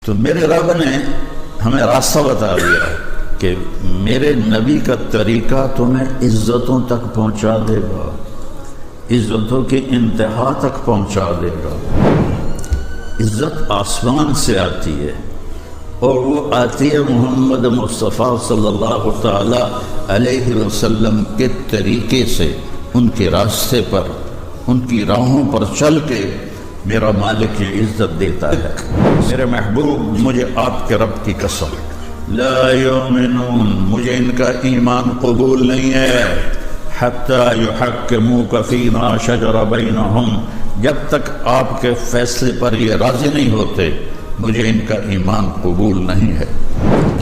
تو میرے رب نے ہمیں راستہ بتا دیا کہ میرے نبی کا طریقہ تمہیں عزتوں تک پہنچا دے گا، عزتوں کی انتہا تک پہنچا دے گا۔ عزت آسمان سے آتی ہے اور وہ آتی ہے محمد مصطفیٰ صلی اللہ تعالی علیہ وسلم کے طریقے سے، ان کے راستے پر، ان کی راہوں پر چل کے میرا مالک یہ عزت دیتا ہے۔ میرے محبوب، مجھے آپ کے رب کی قسم، لا یؤمنون، مجھے ان کا ایمان قبول نہیں ہے، حتی یحکموک فیما شجر بینہم، جب تک آپ کے فیصلے پر یہ راضی نہیں ہوتے مجھے ان کا ایمان قبول نہیں ہے۔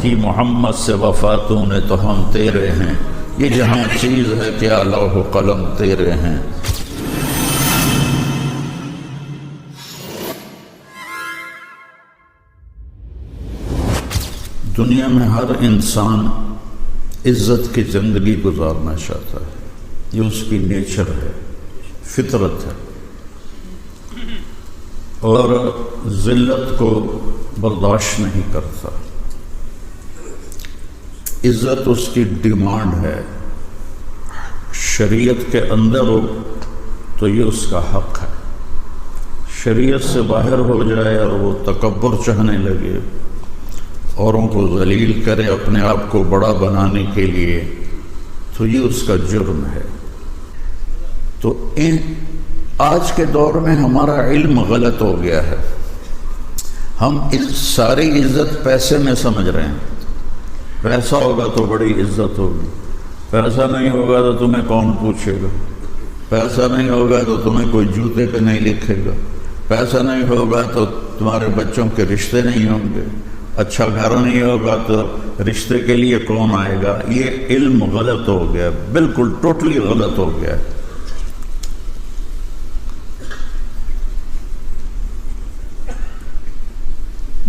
کہ محمد سے وفاتوں نے تو ہم تیرے ہیں، یہ جہاں چیز ہے کیا لوح و قلم تیرے ہیں۔ دنیا میں ہر انسان عزت کی زندگی گزارنا چاہتا ہے، یہ اس کی نیچر ہے، فطرت ہے، اور ذلت کو برداشت نہیں کرتا۔ عزت اس کی ڈیمانڈ ہے، شریعت کے اندر ہو تو یہ اس کا حق ہے، شریعت سے باہر ہو جائے اور وہ تکبر چاہنے لگے، اوروں کو ذلیل کرے اپنے آپ کو بڑا بنانے کے لیے، تو یہ اس کا جرم ہے۔ تو آج کے دور میں ہمارا علم غلط ہو گیا ہے، ہم اس ساری عزت پیسے میں سمجھ رہے ہیں، پیسہ ہوگا تو بڑی عزت ہوگی، پیسہ نہیں ہوگا تو تمہیں کون پوچھے گا، پیسہ نہیں ہوگا تو تمہیں کوئی جوتے پہ نہیں لکھے گا، پیسہ نہیں ہوگا تو تمہارے بچوں کے رشتے نہیں ہوں گے، اچھا گھر نہیں ہوگا تو رشتے کے لیے کون آئے گا۔ یہ علم غلط ہو گیا، بالکل ٹوٹلی غلط ہو گیا۔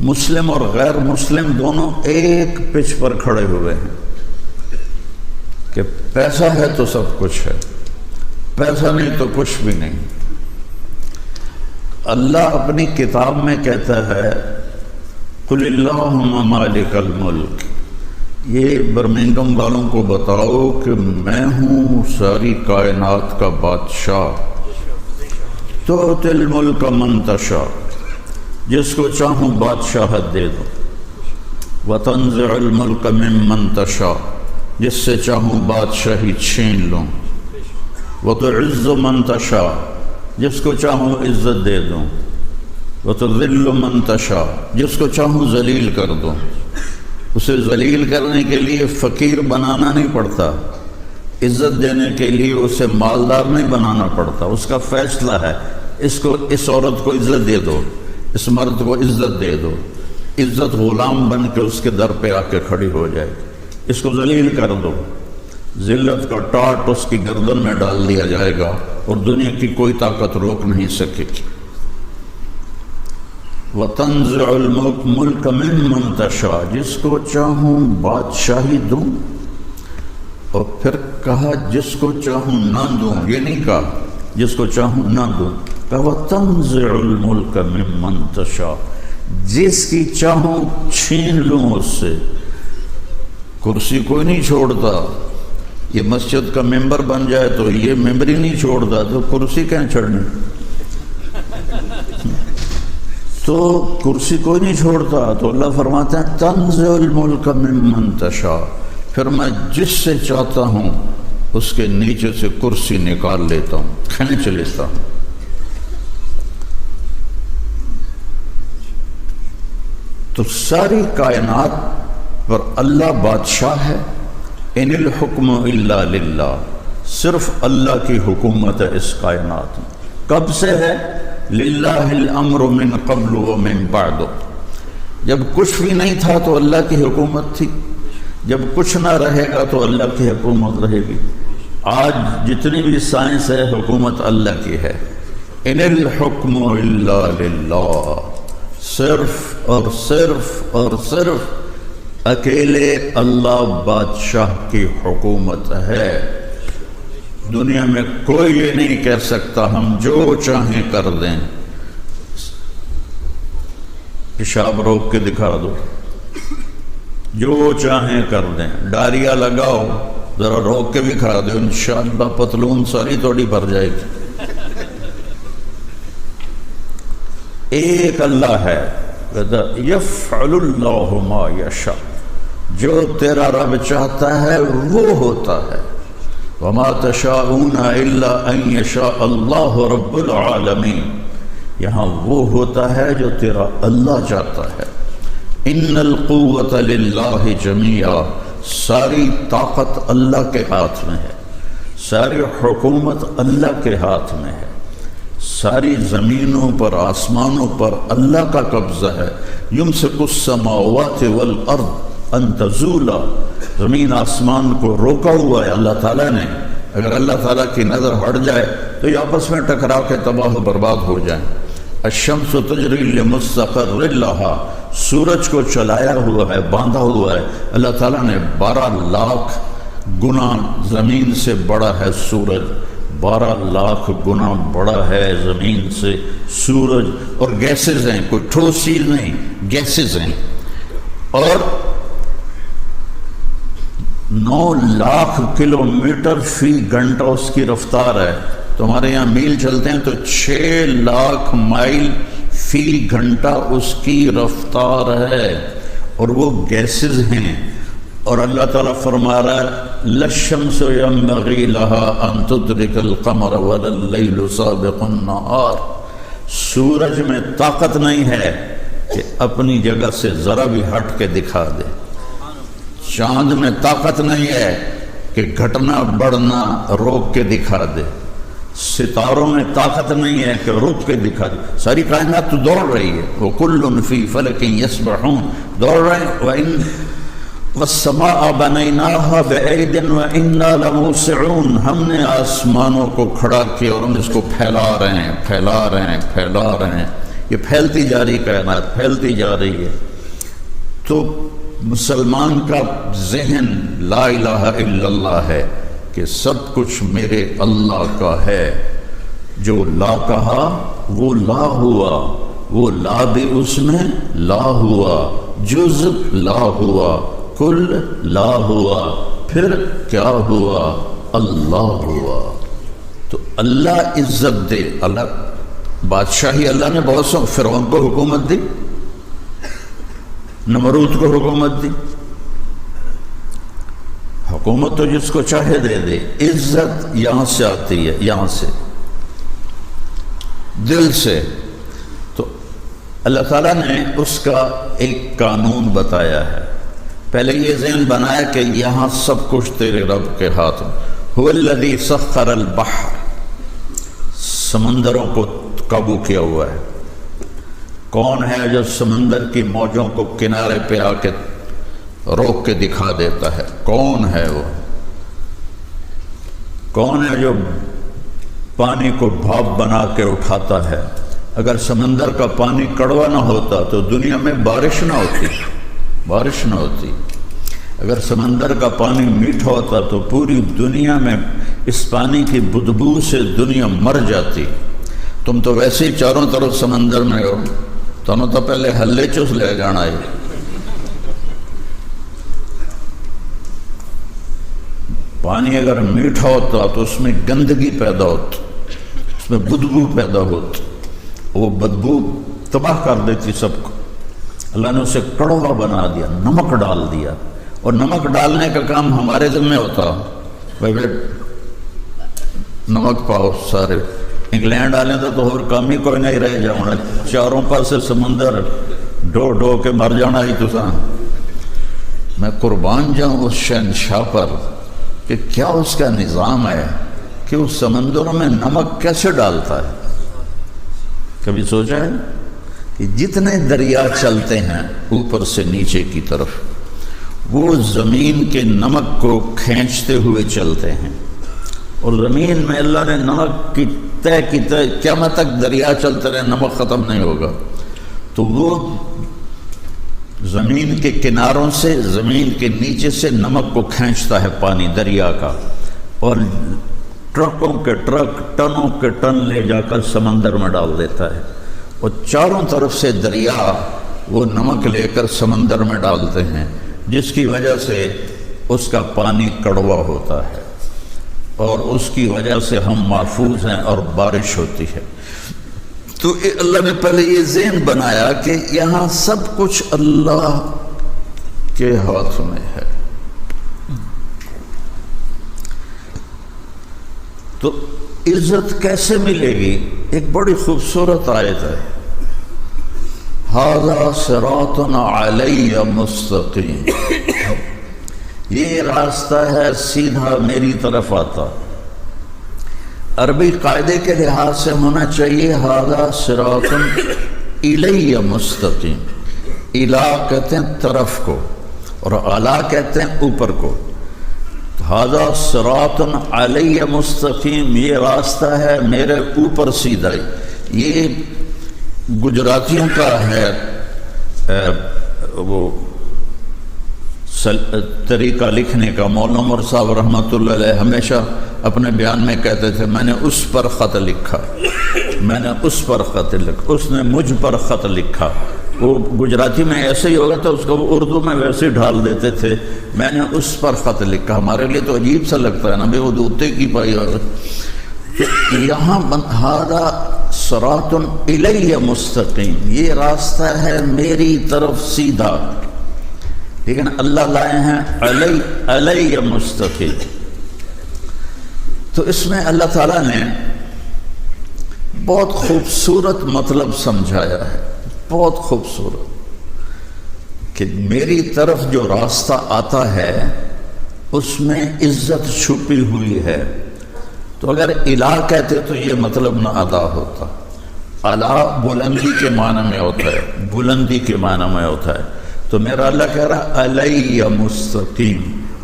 مسلم اور غیر مسلم دونوں ایک پچ پر کھڑے ہوئے ہیں کہ پیسہ ہے تو سب کچھ ہے، پیسہ نہیں تو کچھ بھی نہیں۔ اللہ اپنی کتاب میں کہتا ہے قل اللہم مالک الملک، یہ برمنگم والوں کو بتاؤ کہ میں ہوں ساری کائنات کا بادشاہ، تؤتی الملک من تشاء، جس کو چاہوں بادشاہت دے دو، وتنزع الملک ممن تشاء، جس سے چاہوں بادشاہی چھین لوں، وتعز من تشاء، جس کو چاہوں عزت دے دوں، وتذل من تشاء، جس کو چاہوں ذلیل کر دوں۔ اسے ذلیل کرنے کے لیے فقیر بنانا نہیں پڑتا، عزت دینے کے لیے اسے مالدار نہیں بنانا پڑتا، اس کا فیصلہ ہے اس عورت کو عزت دے دو، اس مرد کو عزت دے دو، عزت غلام بن کے اس کے در پہ آ کے کھڑی ہو جائے، اس کو ذلیل کر دو، ذلت کا ٹاٹ اس کی گردن میں ڈال دیا جائے گا اور دنیا کی کوئی طاقت روک نہیں سکے گی۔ وَتَنزِعُ الْمُلْكَ مِمَّن تَشَاءُ، جس کو چاہوں بادشاہی دوں، اور پھر کہا جس کو چاہوں نہ دوں، یہ نہیں کہا جس کو چاہوں نہ دوں، کہا وَتَنزِعُ الْمُلْكَ مِمَّن تَشَاءُ، جس کی چاہوں چھین لوں اس سے۔ کرسی کوئی نہیں چھوڑتا، یہ مسجد کا ممبر بن جائے تو یہ ممبری نہیں چھوڑتا، تو کرسی کہیں چھڑنی؟ تو کرسی کوئی نہیں چھوڑتا، تو اللہ فرماتے ہیں تنزع الملک ممن تشاء، پھر میں جس سے چاہتا ہوں اس کے نیچے سے کرسی نکال لیتا ہوں، کھینچ لیتا ہوں۔ تو ساری کائنات پر اللہ بادشاہ ہے، ان الحکم الا للہ، صرف اللہ کی حکومت ہے اس کائنات میں۔ کب سے ہے؟ للہ الامر من قبل ومن بعد، جب کچھ بھی نہیں تھا تو اللہ کی حکومت تھی، جب کچھ نہ رہے گا تو اللہ کی حکومت رہے گی۔ آج جتنی بھی سائنس ہے حکومت اللہ کی ہے۔ ان الحکم الا للہ، صرف اور صرف اور صرف اکیلے اللہ بادشاہ کی حکومت ہے۔ دنیا میں کوئی یہ نہیں کہہ سکتا ہم جو چاہیں کر دیں۔ پیشاب روک کے دکھا دو، جو چاہیں کر دیں، ڈائریا لگاؤ ذرا روک کے بھی کھا دو، انشاءاللہ پتلون ساری تھوڑی بھر جائے گی۔ ایک اللہ ہے، یفعل اللہ ما یشاء، جو تیرا رب چاہتا ہے وہ ہوتا ہے۔ وما تشاءون الا ان یشاء اللہ رب العالمین، یہاں وہ ہوتا ہے جو تیرا اللہ چاہتا ہے۔ ان القوۃ للہ جمیعا، ساری طاقت اللہ کے ہاتھ میں ہے، ساری حکومت اللہ کے ہاتھ میں ہے، ساری زمینوں پر آسمانوں پر اللہ کا قبضہ ہے۔ یمسک السماوات والارض ان تزولا، زمین آسمان کو روکا ہوا ہے اللہ تعالیٰ نے، اگر اللہ تعالیٰ کی نظر ہٹ جائے تو یہ آپس میں ٹکرا کے تباہ و برباد ہو جائیں۔ الشمس تجری لمستقر لہا، سورج کو چلایا ہوا ہے، باندھا ہوا ہے اللہ تعالیٰ نے، 12 لاکھ گنا زمین سے بڑا ہے سورج، 12 لاکھ گنا بڑا ہے زمین سے سورج، اور گیسز ہیں، کوئی ٹھوس چیز نہیں، گیسز ہیں، اور 9 لاکھ کلومیٹر فی گھنٹہ اس کی رفتار ہے۔ تمہارے یہاں میل چلتے ہیں تو 6 لاکھ مائل فی گھنٹہ اس کی رفتار ہے، اور وہ گیسز ہیں۔ اور اللہ تعالیٰ فرما رہا ہے للشمس ينبغي لها ان تدرك القمر ولا الليل سابق النهار، سورج میں طاقت نہیں ہے کہ اپنی جگہ سے ذرا بھی ہٹ کے دکھا دے، چاند میں طاقت نہیں ہے کہ گھٹنا بڑھنا روک کے دکھا دے، ستاروں میں طاقت نہیں ہے کہ روک کے دکھا دے، ساری کائنات تو دوڑ رہی ہے، وَكُلٌّ فِي فَلَكٍ يَسْبَحُونَ، دوڑ رہے ہیں۔ وَالسَّمَاءَ بَنَيْنَاهَا بِأَيْدٍ وَإِنَّا لَمُوسِعُونَ، ہم نے آسمانوں کو کھڑا کیا اور ہم اس کو پھیلا رہے ہیں، پھیلا رہے ہیں، پھیلا رہے ہیں، یہ پھیلتی جا رہی کائنات، پھیلتی جا رہی ہے۔ تو مسلمان کا ذہن لا الہ الا اللہ ہے کہ سب کچھ میرے اللہ کا ہے، جو لا کہا وہ لا ہوا، وہ لا بھی اس میں لا ہوا، جز لا ہوا، کل لا ہوا، پھر کیا ہوا؟ اللہ ہوا۔ تو اللہ عزت دے، اللہ بادشاہی، اللہ نے بہت سو، فرعون کو حکومت دی، نمرود کو حکومت دی، حکومت تو جس کو چاہے دے دے، عزت یہاں سے آتی ہے، یہاں سے، دل سے۔ تو اللہ تعالیٰ نے اس کا ایک قانون بتایا ہے، پہلے یہ ذہن بنایا کہ یہاں سب کچھ تیرے رب کے ہاتھ میں۔ هو الذی سخر البحر، سمندروں کو قابو کیا ہوا ہے۔ کون ہے جو سمندر کی موجوں کو کنارے پہ آ کے روک کے دکھا دیتا ہے؟ کون ہے وہ؟ کون ہے جو پانی کو بھاپ بنا کے اٹھاتا ہے؟ اگر سمندر کا پانی کڑوا نہ ہوتا تو دنیا میں بارش نہ ہوتی، بارش نہ ہوتی۔ اگر سمندر کا پانی میٹھا ہوتا تو پوری دنیا میں اس پانی کی بدبو سے دنیا مر جاتی۔ تم تو ویسے ہی چاروں طرف سمندر میں ہو، تمہیں تو پہلے ہلے چوس لے جانا ہے۔ پانی اگر میٹھا ہوتا تو اس میں گندگی پیدا ہوتی، اس میں بدبو پیدا ہوتی، وہ بدبو تباہ کر دیتی سب کو۔ اللہ نے اسے کڑوا بنا دیا، نمک ڈال دیا، اور نمک ڈالنے کا کام ہمارے ذمہ ہوتا، بھائی نمک پاؤ سارے۔ انگلینڈ والے تو اور کام ہی کوئی نہیں رہ جاؤں، چاروں پاس سمندر ڈو ڈو کے مر جانا ہی تو سا۔ میں قربان جاؤں اس شہنشاہ پر کہ کیا اس کا نظام ہے کہ اس سمندروں میں نمک کیسے ڈالتا ہے؟ کبھی سوچا ہے کہ جتنے دریا چلتے ہیں اوپر سے نیچے کی طرف، وہ زمین کے نمک کو کھینچتے ہوئے چلتے ہیں، اور زمین میں اللہ نے نمک کی تہ کی تہ قیامت تک دریا چلتے رہے، نمک ختم نہیں ہوگا۔ تو وہ زمین کے کناروں سے، زمین کے نیچے سے نمک کو کھینچتا ہے پانی دریا کا، اور ٹرکوں کے ٹرک، ٹنوں کے ٹن لے جا کر سمندر میں ڈال دیتا ہے، اور چاروں طرف سے دریا وہ نمک لے کر سمندر میں ڈالتے ہیں، جس کی وجہ سے اس کا پانی کڑوا ہوتا ہے اور اس کی وجہ سے ہم محفوظ ہیں اور بارش ہوتی ہے۔ تو اللہ نے پہلے یہ ذہن بنایا کہ یہاں سب کچھ اللہ کے ہاتھ میں ہے۔ تو عزت کیسے ملے گی؟ ایک بڑی خوبصورت آیت ہے، ھذا صراط علی مستقیم، یہ راستہ ہے سیدھا میری طرف آتا۔ عربی قاعدے کے لحاظ سے ہونا چاہیے ھذا صراط الی مستقیم۔ الی کہتے ہیں طرف کو اور اعلیٰ کہتے ہیں اوپر کو۔ ھذا صراط علی مستقیم، یہ راستہ ہے میرے اوپر سیدھا۔ یہ گجراتیوں کا ہے وہ طریقہ لکھنے کا۔ مولانا عمر صاحب رحمۃ اللہ علیہ ہمیشہ اپنے بیان میں کہتے تھے میں نے اس پر خط لکھا، میں نے اس پر خط لکھا، اس نے مجھ پر خط لکھا۔ وہ گجراتی میں ایسے ہی ہوگا تو اس کو اردو میں ویسے ڈال دیتے تھے، میں نے اس پر خط لکھا۔ ہمارے لیے تو عجیب سا لگتا ہے نا بھائی، وہ دوتے کی پائی اور یہاں ھذا صراط الی مستقیم، یہ راستہ ہے میری طرف سیدھا، لیکن اللہ لائے ہیں علی مستقیم۔ تو اس میں اللہ تعالیٰ نے بہت خوبصورت مطلب سمجھایا ہے، بہت خوبصورت، کہ میری طرف جو راستہ آتا ہے اس میں عزت چھپی ہوئی ہے۔ تو اگر الہ کہتے تو یہ مطلب نہ ادا ہوتا۔ الہ بلندی کے معنی میں ہوتا ہے، بلندی کے معنی میں ہوتا ہے۔ تو میرا اللہ کہہ رہا علی مستقیم،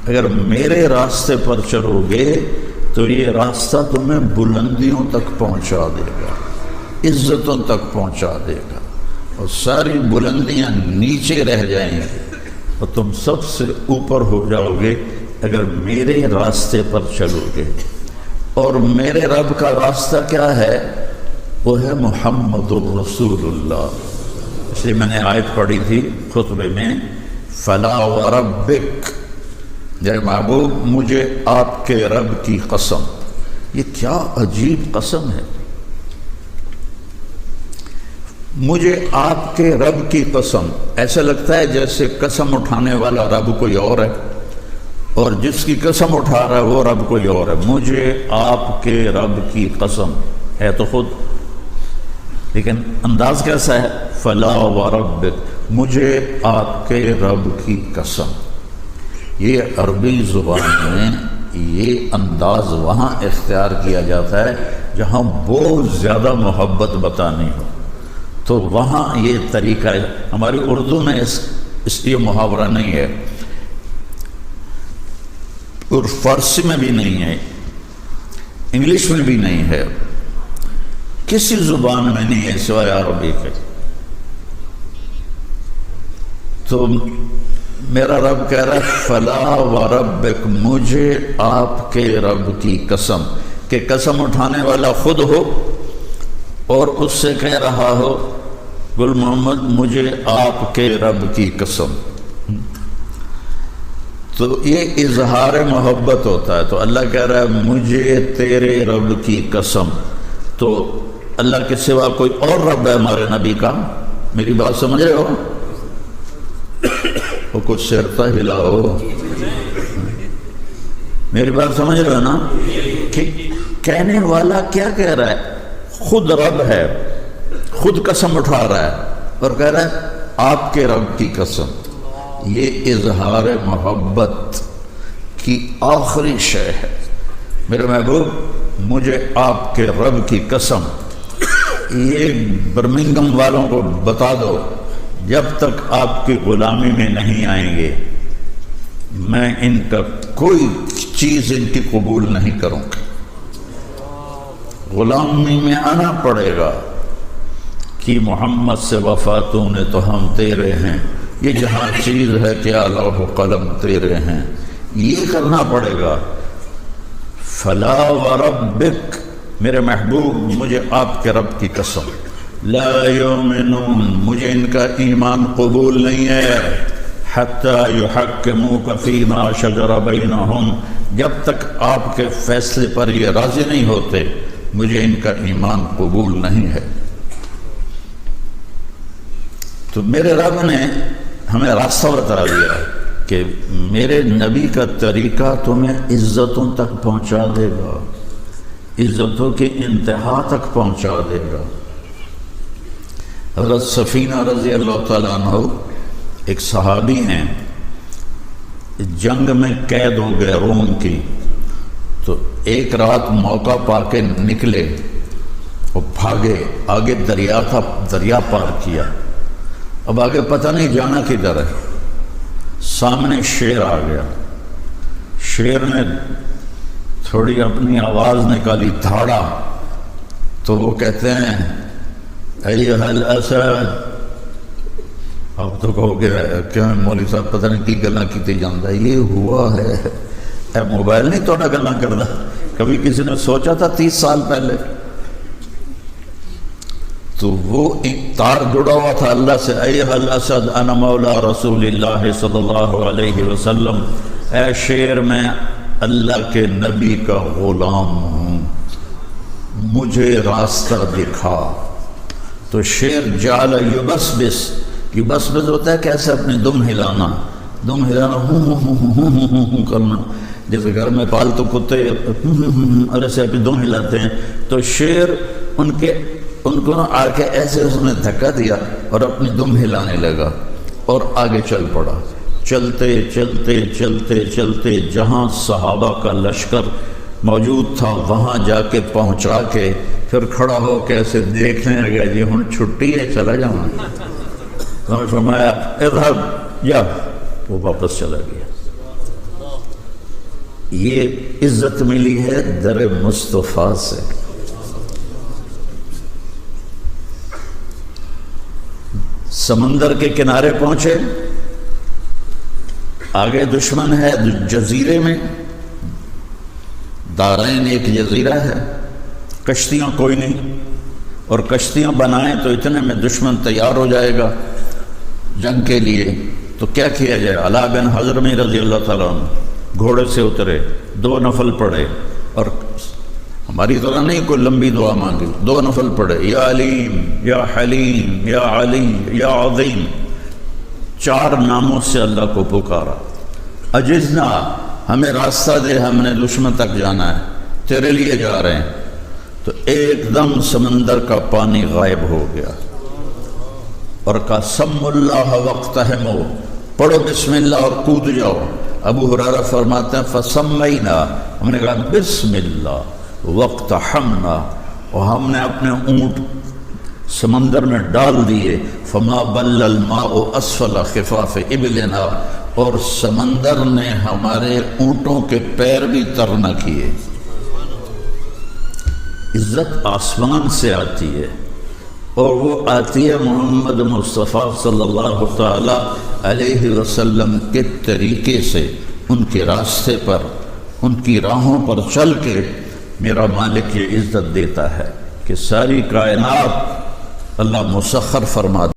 اگر میرے راستے پر چلو گے تو یہ راستہ تمہیں بلندیوں تک پہنچا دے گا، عزتوں تک پہنچا دے گا، اور ساری بلندیاں نیچے رہ جائیں گی اور تم سب سے اوپر ہو جاؤ گے اگر میرے راستے پر چلو گے۔ اور میرے رب کا راستہ کیا ہے؟ وہ ہے محمد الرسول اللہ۔ اس لیے میں نے آیت پڑھی تھی خطبے میں، فلا وربک، جے محبوب مجھے آپ کے رب کی قسم۔ یہ کیا عجیب قسم ہے، مجھے آپ کے رب کی قسم۔ ایسا لگتا ہے جیسے قسم اٹھانے والا رب کوئی اور ہے اور جس کی قسم اٹھا رہا ہے وہ رب کوئی اور ہے۔ مجھے آپ کے رب کی قسم ہے تو خود، لیکن انداز کیسا ہے؟ فلا وربک، مجھے آپ کے رب کی قسم۔ یہ عربی زبان میں یہ انداز وہاں اختیار کیا جاتا ہے جہاں بہت زیادہ محبت بتانی ہو، تو وہاں یہ طریقہ ہے۔ ہماری اردو میں اس لیے محاورہ نہیں ہے، اور فارسی میں بھی نہیں ہے، انگلش میں بھی نہیں ہے، کسی زبان میں نہیں ہے سوائے عربی کے۔ تو میرا رب کہہ رہا ہے فلا وربک، مجھے آپ کے رب کی قسم، کہ قسم اٹھانے والا خود ہو اور اس سے کہہ رہا ہو گل محمد مجھے آپ کے رب کی قسم۔ تو یہ اظہار محبت ہوتا ہے۔ تو اللہ کہہ رہا ہے مجھے تیرے رب کی قسم۔ تو اللہ کے سوا کوئی اور رب ہے ہمارے نبی کا؟ میری بات سمجھ رہے ہو؟ وہ کچھ سرتا ہلاؤ، میری بات سمجھ رہے ہو نا؟ کہ کہنے والا کیا کہہ رہا ہے؟ خود رب ہے، خود قسم اٹھا رہا ہے اور کہہ رہا ہے آپ کے رب کی قسم۔ یہ اظہار محبت کی آخری شے ہے۔ میرے محبوب مجھے آپ کے رب کی قسم، یہ برمنگم والوں کو بتا دو جب تک آپ کی غلامی میں نہیں آئیں گے میں ان کا کوئی چیز ان کی قبول نہیں کروں گا۔ غلامی میں آنا پڑے گا کہ محمد سے وفاتوں نے تو ہم تیرے ہیں، یہ جہاں چیز ہے کہ لوح و قلم تیرے ہیں، یہ کرنا پڑے گا۔ فلا وربک، میرے محبوب مجھے آپ کے رب کی قسم، لا یؤمنون، مجھے ان کا ایمان قبول نہیں ہے، حتی یحکموک فیما شجر بینہم، جب تک آپ کے فیصلے پر یہ راضی نہیں ہوتے مجھے ان کا ایمان قبول نہیں ہے۔ تو میرے رب نے ہمیں راستہ بتا دیا کہ میرے نبی کا طریقہ تمہیں عزتوں تک پہنچا دے گا، عزتوں کی انتہا تک پہنچا دے گا۔ حضرت سفینہ رضی اللہ تعالیٰ عنہ ایک صحابی ہیں، جنگ میں قید ہو گئے روم کی، تو ایک رات موقع پا کے نکلے اور بھاگے، آگے دریا تھا، دریا پار کیا، اب آگے پتہ نہیں جانا کدھر ہے۔ سامنے شیر آ گیا، شیر نے تھوڑی اپنی آواز نکالی، دھاڑا، تو وہ کہتے ہیں ایھا الاسد، اب تو کہو کہ کیا مولوی صاحب پتہ نہیں کی گلاں کیتی جاندا، یہ ہوا ہے، اے موبائل نہیں توڑا گلاں کردا، کبھی کسی نے سوچا تھا 30 سال پہلے؟ تو وہ ایک تار جڑا ہوا تھا اللہ سے، ایھا الاسد انا مولا رسول اللہ صلی اللہ علیہ وسلم، اے شیر میں اللہ کے نبی کا غلام ہوں، مجھے راستہ دکھا۔ تو شیر جعل یبسبس، یبسبس ہوتا ہے کیسے اپنی دم ہلانا، دم ہلانا ہوں کرنا، جیسے گھر میں پالتو کتے اور ایسے اپنی دم ہلاتے ہیں، تو شیر ان کو آ کے ایسے اس نے دھکا دیا اور اپنی دم ہلانے لگا اور آگے چل پڑا، چلتے چلتے چلتے چلتے جہاں صحابہ کا لشکر موجود تھا وہاں جا کے پہنچا کے پھر کھڑا ہو کے ایسے دیکھنے لگا، جی ہن چھٹی ہے چلا جاؤں، تو فرمایا اذهب جا، وہ واپس چلا گیا۔ یہ عزت ملی ہے در مصطفیٰ سے۔ سمندر کے کنارے پہنچے، آگے دشمن ہے جزیرے میں، دارین ایک جزیرہ ہے، کشتیاں کوئی نہیں، اور کشتیاں بنائیں تو اتنے میں دشمن تیار ہو جائے گا جنگ کے لیے، تو کیا کیا جائے؟ علا بن حضرمی رضی اللہ تعالیٰ عنہ گھوڑے سے اترے، 2 نفل پڑھے، اور ہماری طرح نہیں کوئی لمبی دعا مانگی، 2 نفل پڑھے، یا علیم یا حلیم یا علی یا عظیم، 4 ناموں سے اللہ کو پکارا۔ اجزنا، ہمیں راستہ دے، ہم نے دشمن تک جانا ہے، تیرے لیے جا رہے ہیں۔ تو ایک دم سمندر کا پانی غائب ہو گیا اور کہا سم اللہ وقتہمو، پڑھو بسم اللہ اور کود جاؤ۔ ابو ہریرہ فرماتے ہیں فسمینا، ہم نے کہا بسم اللہ وقتحمنا، اور ہم نے اپنے اونٹ سمندر میں ڈال دیے، فما بل الماء اسفل خفاف ابلنا، اور سمندر نے ہمارے اونٹوں کے پیر بھی تر نہ کیے۔ عزت آسمان سے آتی ہے، اور وہ آتی ہے محمد مصطفیٰ صلی اللہ تعالی علیہ وسلم کے طریقے سے، ان کے راستے پر، ان کی راہوں پر چل کے میرا مالک یہ عزت دیتا ہے کہ ساری کائنات اللہ مسخر فرما